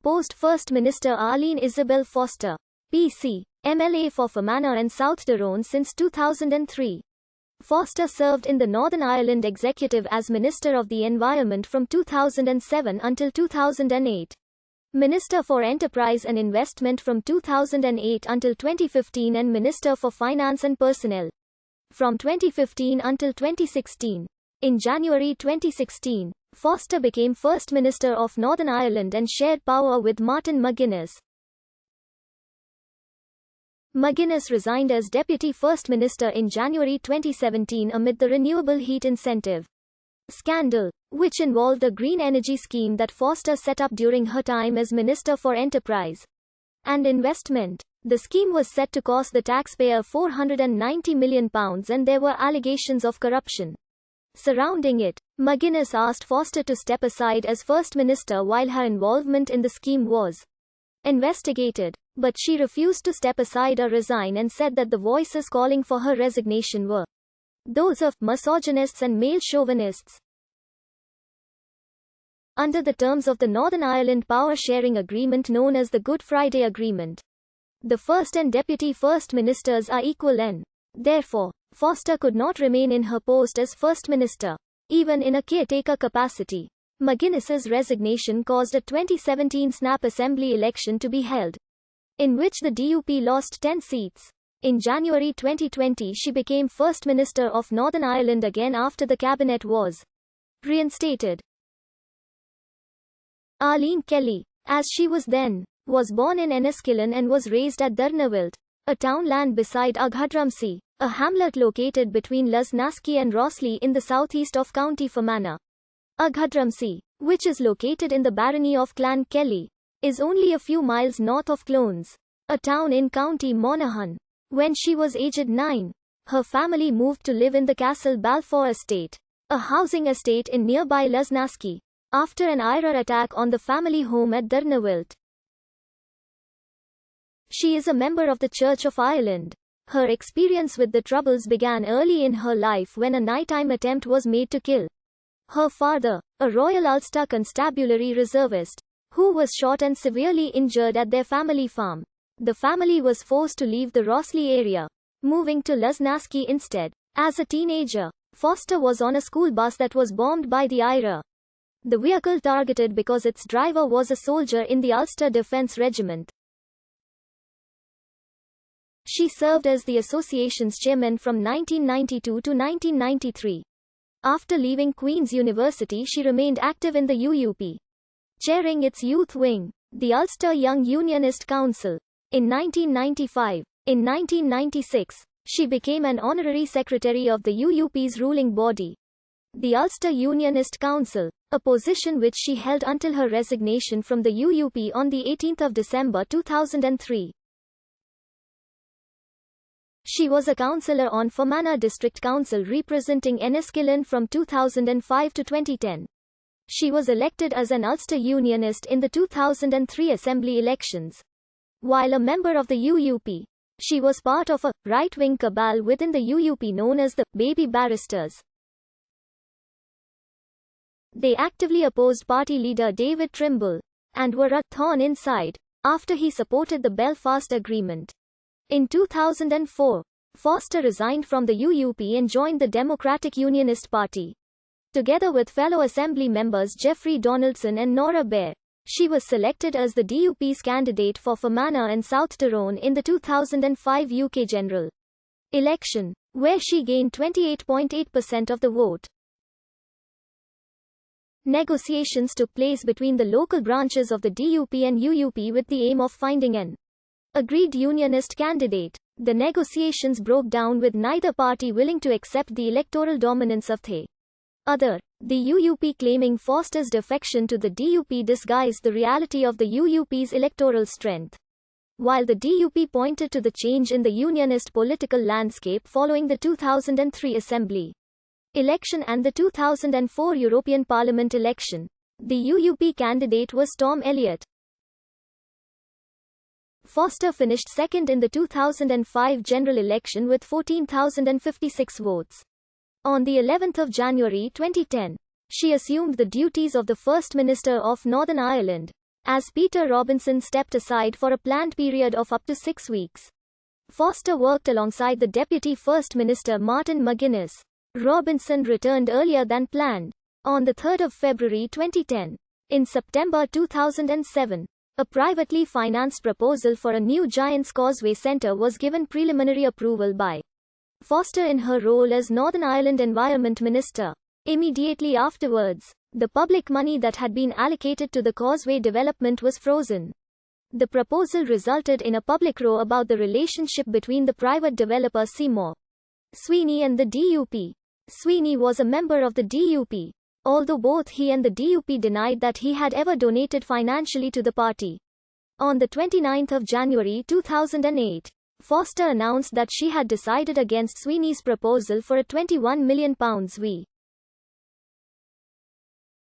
opposed First Minister Arlene Foster, PC, MLA for Fermanagh and South Tyrone since 2003. Foster served in the Northern Ireland Executive as Minister of the Environment from 2007 until 2008. Minister for Enterprise and Investment from 2008 until 2015 and Minister for Finance and Personnel from 2015 until 2016. In January 2016, Foster became First Minister of Northern Ireland and shared power with Martin McGuinness. McGuinness resigned as Deputy First Minister in January 2017 amid the renewable heat incentive scandal, which involved a green energy scheme that Foster set up during her time as Minister for Enterprise and Investment. The scheme was set to cost the taxpayer £490 million and there were allegations of corruption surrounding it. McGuinness asked Foster to step aside as First Minister while her involvement in the scheme was investigated, but she refused to step aside or resign and said that the voices calling for her resignation were those of misogynists and male chauvinists. Under the terms of the Northern Ireland Power Sharing Agreement known as the Good Friday Agreement, the First and Deputy First Ministers are equal and, therefore, Foster could not remain in her post as First Minister, even in a caretaker capacity. McGuinness's resignation caused a 2017 snap Assembly election to be held, in which the DUP lost 10 seats. In January 2020 she became First Minister of Northern Ireland again after the cabinet was reinstated. Arlene Kelly, as she was then, was born in Enniskillen and was raised at Durnawilt, a townland beside Aghdramsey, a hamlet located between Lusnaskey and Rossley in the southeast of County Fermanagh. Aghdramsey, which is located in the barony of Clan Kelly, is only a few miles north of Clones, a town in County Monaghan. When she was aged 9, her family moved to live in the Castle Balfour estate, a housing estate in nearby Lusnaskey, after an IRA attack on the family home at Durnawilt. She is a member of the Church of Ireland. Her experience with the Troubles began early in her life when a nighttime attempt was made to kill her father, a Royal Ulster Constabulary reservist, who was shot and severely injured at their family farm. The family was forced to leave the Rossley area, moving to Lusnaskey instead. As a teenager, Foster was on a school bus that was bombed by the IRA. The vehicle targeted because its driver was a soldier in the Ulster Defence Regiment. She served as the association's chairman from 1992 to 1993. After leaving Queen's University she remained active in the UUP, chairing its youth wing, the Ulster Young Unionist Council. In 1995. In 1996, she became an honorary secretary of the UUP's ruling body, the Ulster Unionist Council, a position which she held until her resignation from the UUP on 18 December 2003. She was a councillor on Fermanagh District Council representing Enniskillen from 2005 to 2010. She was elected as an Ulster Unionist in the 2003 Assembly elections. While a member of the UUP, she was part of a right-wing cabal within the UUP known as the Baby Barristers. They actively opposed party leader David Trimble, and were a thorn inside, after he supported the Belfast Agreement. In 2004, Foster resigned from the UUP and joined the Democratic Unionist Party. Together with fellow Assembly members Jeffrey Donaldson and Nora Bair, she was selected as the DUP's candidate for Fermanagh and South Tyrone in the 2005 UK general election, where she gained 28.8% of the vote. Negotiations took place between the local branches of the DUP and UUP with the aim of finding an agreed unionist candidate. The negotiations broke down with neither party willing to accept the electoral dominance of the other. The UUP claiming Foster's defection to the DUP disguised the reality of the UUP's electoral strength. While the DUP pointed to the change in the unionist political landscape following the 2003 Assembly election and the 2004 European Parliament election, the UUP candidate was Tom Elliott. Foster finished second in the 2005 general election with 14,056 votes. On the 11th of January 2010, she assumed the duties of the First Minister of Northern Ireland, as Peter Robinson stepped aside for a planned period of up to 6 weeks. Foster worked alongside the Deputy First Minister Martin McGuinness. Robinson returned earlier than planned, on the 3rd of February 2010. In September 2007, a privately financed proposal for a new Giant's Causeway Centre was given preliminary approval by Foster in her role as Northern Ireland Environment Minister. Immediately afterwards, the public money that had been allocated to the causeway development was frozen. The proposal resulted in a public row about the relationship between the private developer Seymour Sweeney and the DUP. Sweeney was a member of the DUP, although both he and the DUP denied that he had ever donated financially to the party. On the 29th of January 2008, Foster announced that she had decided against Sweeney's proposal for a £21 million